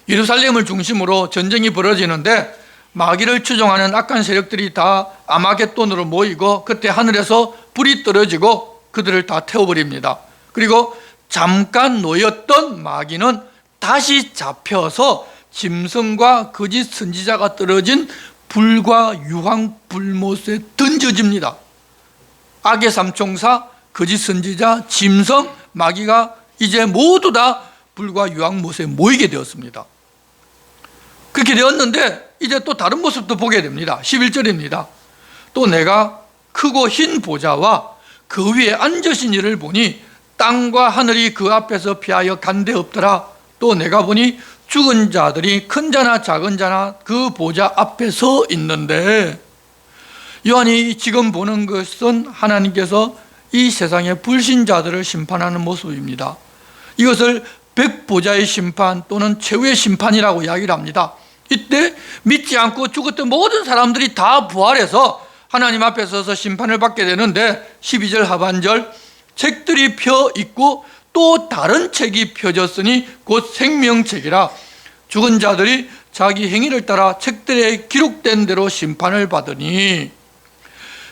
예루살렘을 중심으로 전쟁이 벌어지는데, 마귀를 추종하는 악한 세력들이 다 아마겟돈으로 모이고 그때 하늘에서 불이 떨어지고 그들을 다 태워버립니다. 그리고 잠깐 놓였던 마귀는 다시 잡혀서 짐승과 거짓 선지자가 떨어진 불과 유황 불못에 던져집니다. 악의 삼총사, 거짓 선지자, 짐승, 마귀가 이제 모두 다 불과 유황못에 모이게 되었습니다. 그렇게 되었는데 이제 또 다른 모습도 보게 됩니다. 11절입니다. 또 내가 크고 흰 보좌와 그 위에 앉으신 이를 보니 땅과 하늘이 그 앞에서 피하여 간데 없더라. 또 내가 보니 죽은 자들이 큰 자나 작은 자나 그 보좌 앞에 서 있는데, 요한이 지금 보는 것은 하나님께서 이 세상의 불신자들을 심판하는 모습입니다. 이것을 백보좌의 심판 또는 최후의 심판이라고 이야기를 합니다. 이때 믿지 않고 죽었던 모든 사람들이 다 부활해서 하나님 앞에 서서 심판을 받게 되는데, 12절 하반절, 책들이 펴 있고 또 다른 책이 펴졌으니 곧 생명책이라. 죽은 자들이 자기 행위를 따라 책들에 기록된 대로 심판을 받으니,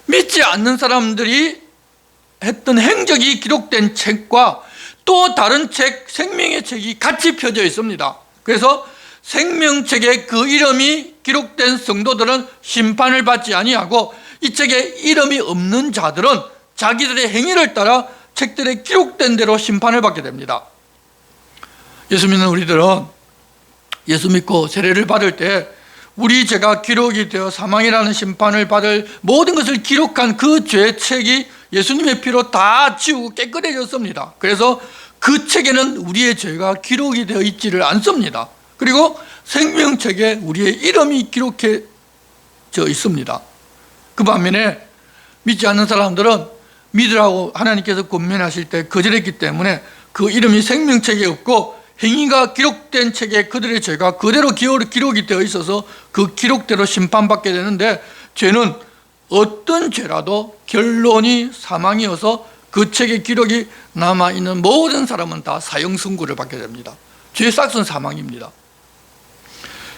믿지 않는 사람들이 했던 행적이 기록된 책과 또 다른 책, 생명의 책이 같이 펴져 있습니다. 그래서 생명책에 그 이름이 기록된 성도들은 심판을 받지 아니하고, 이 책에 이름이 없는 자들은 자기들의 행위를 따라 책들에 기록된 대로 심판을 받게 됩니다. 예수 믿는 우리들은 예수 믿고 세례를 받을 때 우리 죄가 기록이 되어 사망이라는 심판을 받을 모든 것을 기록한 그 죄의 책이 예수님의 피로 다 지우고 깨끗해졌습니다. 그래서 그 책에는 우리의 죄가 기록이 되어 있지를 않습니다. 그리고 생명책에 우리의 이름이 기록해져 있습니다. 그 반면에 믿지 않는 사람들은 믿으라고 하나님께서 권면하실 때 거절했기 때문에 그 이름이 생명책에 없고 행위가 기록된 책에 그들의 죄가 그대로 기록이 되어 있어서 그 기록대로 심판받게 되는데, 죄는 어떤 죄라도 결론이 사망이어서 그 책에 기록이 남아있는 모든 사람은 다 사형 선고를 받게 됩니다. 죄의 싹은 사망입니다.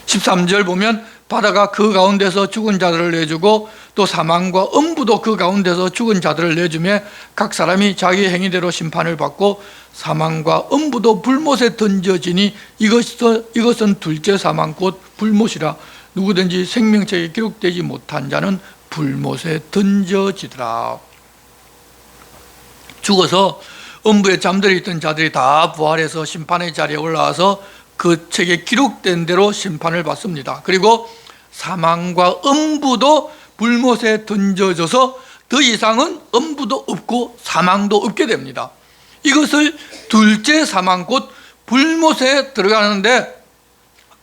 13절 보면 바다가 그 가운데서 죽은 자들을 내주고 또 사망과 음부도 그 가운데서 죽은 자들을 내주며 각 사람이 자기 행위대로 심판을 받고 사망과 음부도 불못에 던져지니 이것은 둘째 사망 곧 불못이라. 누구든지 생명책에 기록되지 못한 자는 불못에 던져지더라. 죽어서 음부에 잠들어 있던 자들이 다 부활해서 심판의 자리에 올라와서 그 책에 기록된 대로 심판을 받습니다. 그리고 사망과 음부도 불못에 던져져서 더 이상은 음부도 없고 사망도 없게 됩니다. 이것을 둘째 사망 곧 불못에 들어가는데,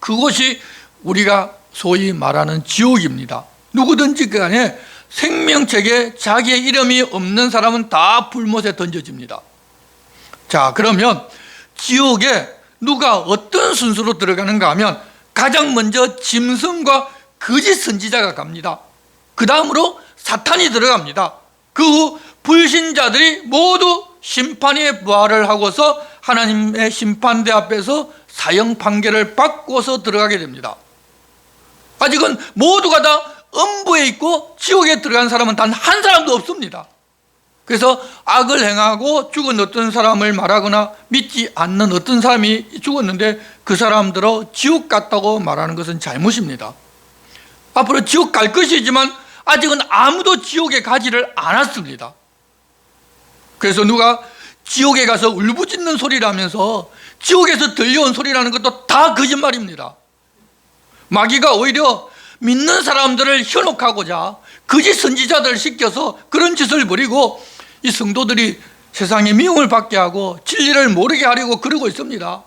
그것이 우리가 소위 말하는 지옥입니다. 누구든지 간에 생명책에 자기의 이름이 없는 사람은 다 불못에 던져집니다. 자, 그러면 지옥에 누가 어떤 순서로 들어가는가 하면 가장 먼저 짐승과 거짓 선지자가 갑니다. 그 다음으로 사탄이 들어갑니다. 그 후 불신자들이 모두 심판의 부활을 하고서 하나님의 심판대 앞에서 사형 판결을 받고서 들어가게 됩니다. 아직은 모두가 다 음부에 있고 지옥에 들어간 사람은 단 한 사람도 없습니다. 그래서 악을 행하고 죽은 어떤 사람을 말하거나 믿지 않는 어떤 사람이 죽었는데 그 사람들은 지옥 갔다고 말하는 것은 잘못입니다. 앞으로 지옥 갈 것이지만 아직은 아무도 지옥에 가지를 않았습니다. 그래서 누가 지옥에 가서 울부짖는 소리라면서 지옥에서 들려온 소리라는 것도 다 거짓말입니다. 마귀가 오히려 믿는 사람들을 현혹하고자 거짓 선지자들을 시켜서 그런 짓을 벌이고 이 성도들이 세상에 미움을 받게 하고 진리를 모르게 하려고 그러고 있습니다.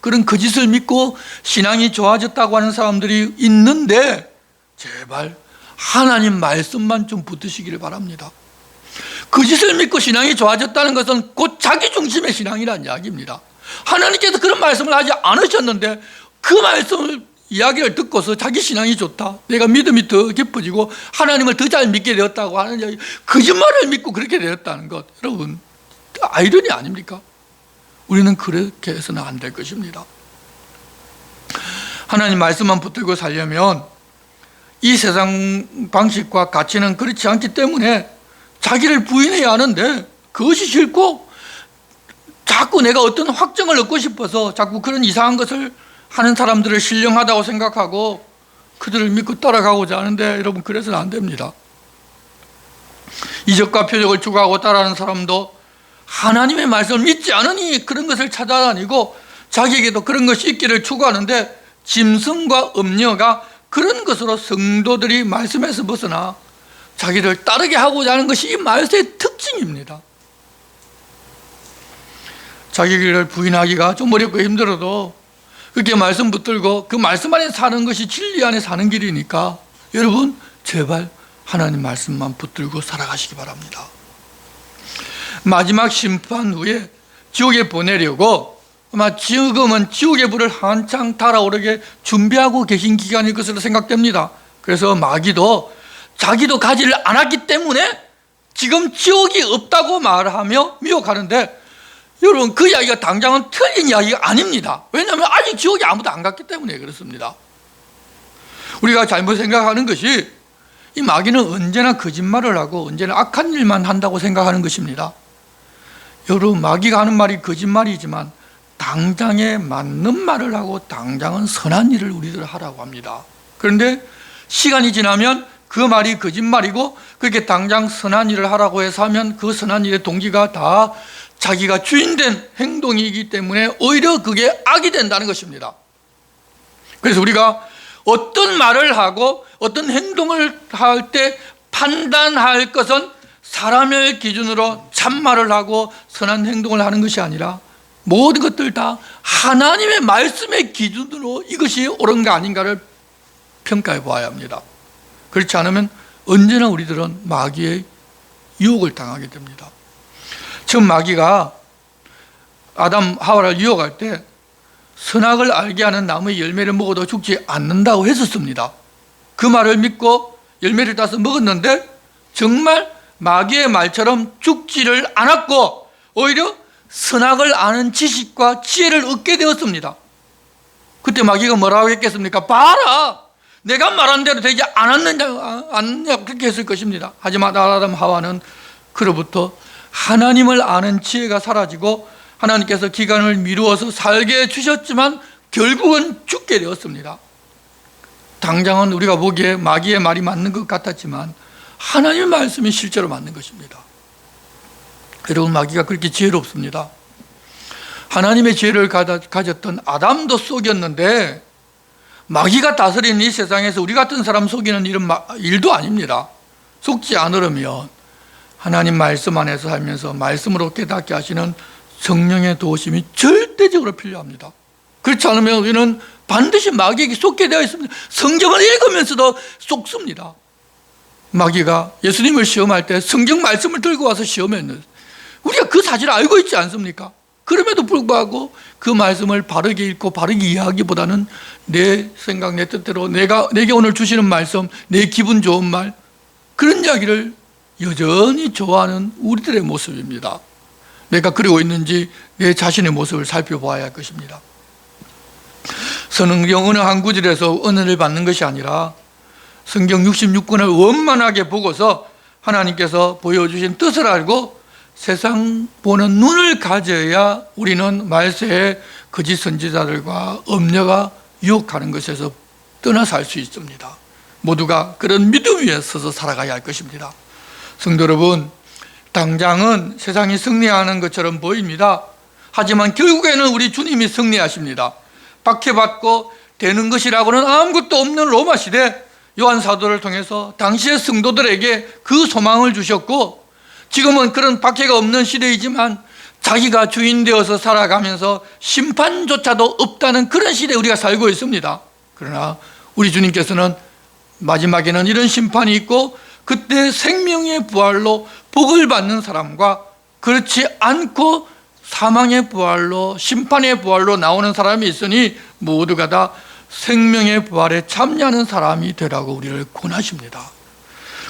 그런 거짓을 믿고 신앙이 좋아졌다고 하는 사람들이 있는데, 제발 하나님 말씀만 좀 붙드시기를 바랍니다. 거짓을 믿고 신앙이 좋아졌다는 것은 곧 자기 중심의 신앙이라는 이야기입니다. 하나님께서 그런 말씀을 하지 않으셨는데 그 말씀을 이야기를 듣고서 자기 신앙이 좋다, 내가 믿음이 더 깊어지고 하나님을 더 잘 믿게 되었다고 하는 이야기, 거짓말을 믿고 그렇게 되었다는 것, 여러분 아이러니 아닙니까? 우리는 그렇게 해서는 안 될 것입니다. 하나님 말씀만 붙들고 살려면 이 세상 방식과 가치는 그렇지 않기 때문에 자기를 부인해야 하는데, 그것이 싫고 자꾸 내가 어떤 확정을 얻고 싶어서 자꾸 그런 이상한 것을 하는 사람들을 신령하다고 생각하고 그들을 믿고 따라가고자 하는데, 여러분, 그래서는 안 됩니다. 이적과 표적을 추구하고 따라하는 사람도 하나님의 말씀을 믿지 않으니 그런 것을 찾아다니고 자기에게도 그런 것이 있기를 추구하는데, 짐승과 음녀가 그런 것으로 성도들이 말씀에서 벗어나 자기를 따르게 하고자 하는 것이 이 말세의 특징입니다. 자기 길을 부인하기가 좀 어렵고 힘들어도 그렇게 말씀 붙들고 그 말씀 안에 사는 것이 진리 안에 사는 길이니까 여러분, 제발 하나님 말씀만 붙들고 살아가시기 바랍니다. 마지막 심판 후에 지옥에 보내려고 아마 지금은 지옥의 불을 한창 달아오르게 준비하고 계신 기간일 것으로 생각됩니다. 그래서 마귀도 자기도 가지를 않았기 때문에 지금 지옥이 없다고 말하며 미혹하는데, 여러분, 그 이야기가 당장은 틀린 이야기가 아닙니다. 왜냐하면 아직 지옥에 아무도 안 갔기 때문에 그렇습니다. 우리가 잘못 생각하는 것이 이 마귀는 언제나 거짓말을 하고 언제나 악한 일만 한다고 생각하는 것입니다. 여러분, 마귀가 하는 말이 거짓말이지만 당장에 맞는 말을 하고 당장은 선한 일을 우리들 하라고 합니다. 그런데 시간이 지나면 그 말이 거짓말이고 그렇게 당장 선한 일을 하라고 해서 하면 그 선한 일의 동기가 다 자기가 주인된 행동이기 때문에 오히려 그게 악이 된다는 것입니다. 그래서 우리가 어떤 말을 하고 어떤 행동을 할 때 판단할 것은 사람의 기준으로 참말을 하고 선한 행동을 하는 것이 아니라 모든 것들 다 하나님의 말씀의 기준으로 이것이 옳은가 아닌가를 평가해 보아야 합니다. 그렇지 않으면 언제나 우리들은 마귀의 유혹을 당하게 됩니다. 처음 마귀가 아담 하와를 유혹할 때 선악을 알게 하는 나무의 열매를 먹어도 죽지 않는다고 했었습니다. 그 말을 믿고 열매를 따서 먹었는데 정말 마귀의 말처럼 죽지를 않았고 오히려 선악을 아는 지식과 지혜를 얻게 되었습니다. 그때 마귀가 뭐라고 했겠습니까? 봐라, 내가 말한 대로 되지 않았느냐 그렇게 했을 것입니다. 하지만 아담 하와는 그로부터 하나님을 아는 지혜가 사라지고 하나님께서 기간을 미루어서 살게 주셨지만 결국은 죽게 되었습니다. 당장은 우리가 보기에 마귀의 말이 맞는 것 같았지만 하나님의 말씀이 실제로 맞는 것입니다. 여러분, 마귀가 그렇게 지혜롭습니다. 하나님의 지혜를 가졌던 아담도 속였는데 마귀가 다스리는 이 세상에서 우리 같은 사람 속이는 일도 아닙니다. 속지 않으려면 하나님 말씀 안에서 살면서 말씀으로 깨닫게 하시는 성령의 도우심이 절대적으로 필요합니다. 그렇지 않으면 우리는 반드시 마귀에게 속게 되어 있습니다. 성경을 읽으면서도 속습니다. 마귀가 예수님을 시험할 때 성경 말씀을 들고 와서 시험했는데 우리가 그 사실을 알고 있지 않습니까? 그럼에도 불구하고 그 말씀을 바르게 읽고 바르게 이해하기보다는 내 생각, 내 뜻대로 내게 오늘 주시는 말씀, 내 기분 좋은 말, 그런 이야기를 여전히 좋아하는 우리들의 모습입니다. 내가 그러고 있는지 내 자신의 모습을 살펴봐야 할 것입니다. 성경 어느 한 구절에서 은혜를 받는 것이 아니라 성경 66권을 원만하게 보고서 하나님께서 보여주신 뜻을 알고 세상 보는 눈을 가져야 우리는 말세에 거짓 선지자들과 음녀가 유혹하는 것에서 떠나 살 수 있습니다. 모두가 그런 믿음 위에 서서 살아가야 할 것입니다. 성도 여러분, 당장은 세상이 승리하는 것처럼 보입니다. 하지만 결국에는 우리 주님이 승리하십니다. 박해받고 되는 것이라고는 아무것도 없는 로마 시대 요한 사도를 통해서 당시의 성도들에게 그 소망을 주셨고, 지금은 그런 박해가 없는 시대이지만 자기가 주인 되어서 살아가면서 심판조차도 없다는 그런 시대에 우리가 살고 있습니다. 그러나 우리 주님께서는 마지막에는 이런 심판이 있고 그때 생명의 부활로 복을 받는 사람과 그렇지 않고 사망의 부활로, 심판의 부활로 나오는 사람이 있으니 모두가 다 생명의 부활에 참여하는 사람이 되라고 우리를 권하십니다.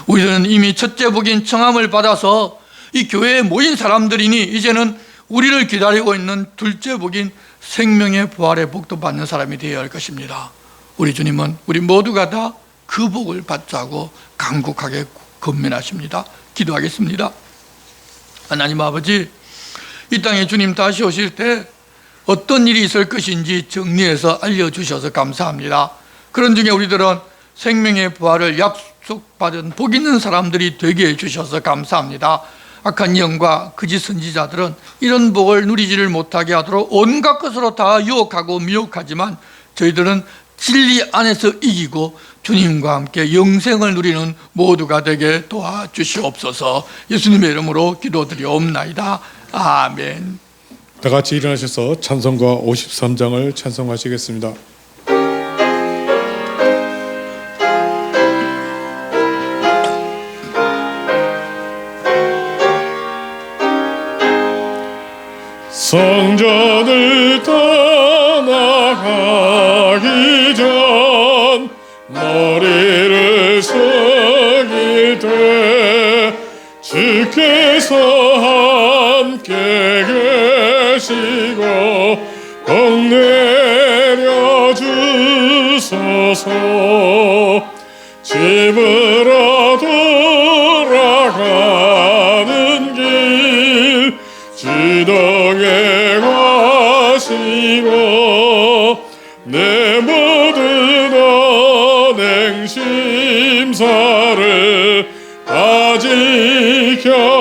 우리는 이미 첫째 복인 청함을 받아서 이 교회에 모인 사람들이니 이제는 우리를 기다리고 있는 둘째 복인 생명의 부활의 복도 받는 사람이 되어야 할 것입니다. 우리 주님은 우리 모두가 다 그 복을 받자고 간곡하게 권면하십니다. 기도하겠습니다. 하나님 아버지, 이 땅에 주님 다시 오실 때 어떤 일이 있을 것인지 정리해서 알려주셔서 감사합니다. 그런 중에 우리들은 생명의 부활을 약속받은 복 있는 사람들이 되게 해주셔서 감사합니다. 악한 영과 거짓 선지자들은 이런 복을 누리지를 못하게 하도록 온갖 것으로 다 유혹하고 미혹하지만 저희들은 진리 안에서 이기고 주님과 함께 영생을 누리는 모두가 되게 도와주시옵소서. 예수님의 이름으로 기도드리옵나이다. 아멘. 다 같이 일어나셔서 찬송가 53장을 찬송하시겠습니다. 성전을 떠나가기 전 머리를 숙일 때 주께서 함께 계시고 복 내려 주소서. 집으로 돌아가는 길 주동에 가시고 내 모든 언행 심사를 다 지켜주소서.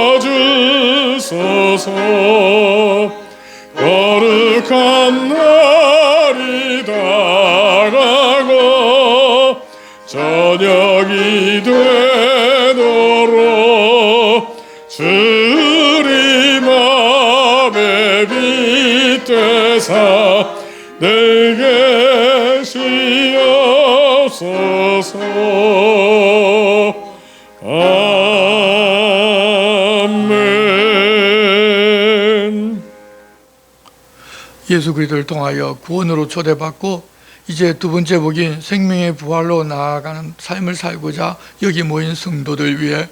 거룩한 날이 다가고 저녁이 되도록 주님 맘에 빗대사 내게 시옵소서. 아멘. 예수 그리스도를 통하여 구원으로 초대받고 이제 두 번째 복인 생명의 부활로 나아가는 삶을 살고자 여기 모인 성도들 위해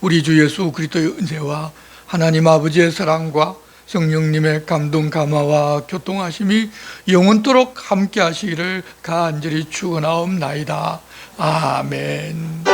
우리 주 예수 그리스도의 은혜와 하나님 아버지의 사랑과 성령님의 감동 감화와 교통하심이 영원토록 함께 하시기를 간절히 축원하옵나이다. 아멘.